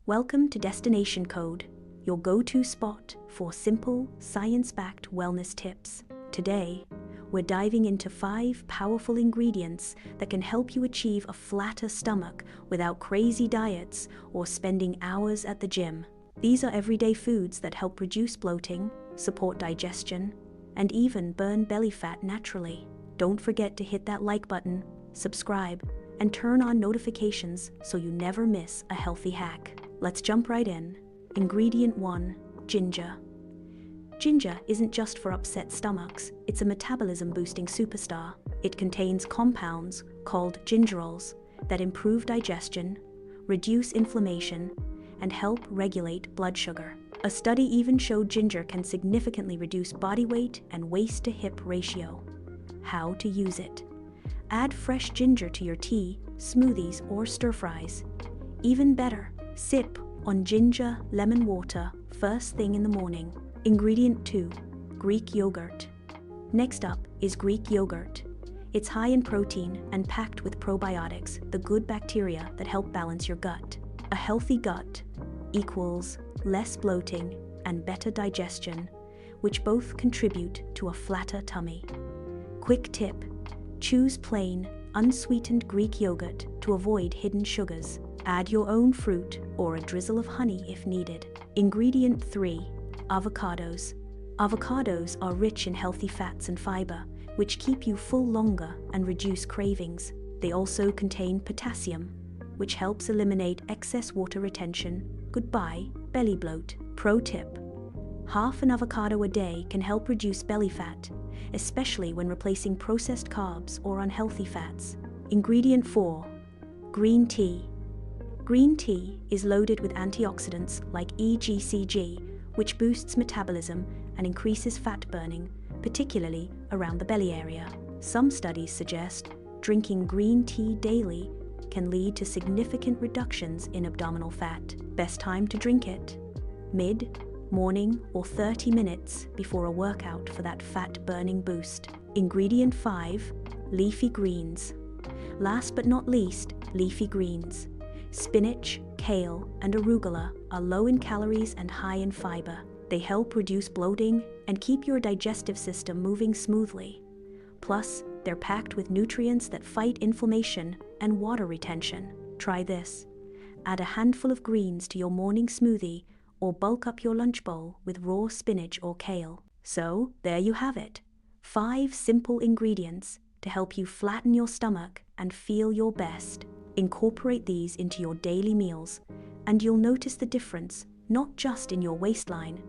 Welcome to Destination Code, your go-to spot for simple, science-backed wellness tips. Today, we're diving into 5 powerful ingredients that can help you achieve a flatter stomach without crazy diets or spending hours at the gym. These are everyday foods that help reduce bloating, support digestion, and even burn belly fat naturally. Don't forget to hit that like button, subscribe, and turn on notifications so you never miss a healthy hack. Let's jump right in. Ingredient 1. Ginger. Ginger isn't just for upset stomachs, it's a metabolism-boosting superstar. It contains compounds called gingerols that improve digestion, reduce inflammation, and help regulate blood sugar. A study even showed ginger can significantly reduce body weight and waist-to-hip ratio. How to use it. Add fresh ginger to your tea, smoothies, or stir-fries. Even better, sip on ginger lemon water first thing in the morning. Ingredient 2. Greek yogurt. Next up is Greek yogurt. It's high in protein and packed with probiotics, the good bacteria that help balance your gut. A healthy gut equals less bloating and better digestion, which both contribute to a flatter tummy. Quick tip: choose plain, unsweetened Greek yogurt to avoid hidden sugars. Add your own fruit or a drizzle of honey if needed. Ingredient 3. Avocados. Avocados are rich in healthy fats and fiber, which keep you full longer and reduce cravings. They also contain potassium, which helps eliminate excess water retention. Goodbye, belly bloat. Pro tip: half an avocado a day can help reduce belly fat, especially when replacing processed carbs or unhealthy fats. Ingredient 4. Green tea. Green tea is loaded with antioxidants like EGCG, which boosts metabolism and increases fat burning, particularly around the belly area. Some studies suggest drinking green tea daily can lead to significant reductions in abdominal fat. Best time to drink it: mid, morning, or 30 minutes before a workout for that fat-burning boost. Ingredient 5. Leafy greens. Last but not least, leafy greens. Spinach, kale, and arugula are low in calories and high in fiber. They help reduce bloating and keep your digestive system moving smoothly. Plus, they're packed with nutrients that fight inflammation and water retention. Try this: add a handful of greens to your morning smoothie or bulk up your lunch bowl with raw spinach or kale. So, there you have it. 5 simple ingredients to help you flatten your stomach and feel your best. Incorporate these into your daily meals, and you'll notice the difference, not just in your waistline,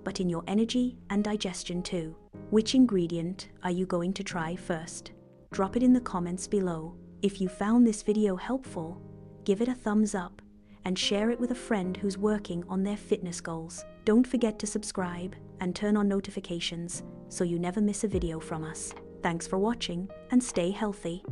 but in your energy and digestion too. Which ingredient are you going to try first? Drop it in the comments below. If you found this video helpful, give it a thumbs up and share it with a friend who's working on their fitness goals. Don't forget to subscribe and turn on notifications so you never miss a video from us. Thanks for watching and stay healthy.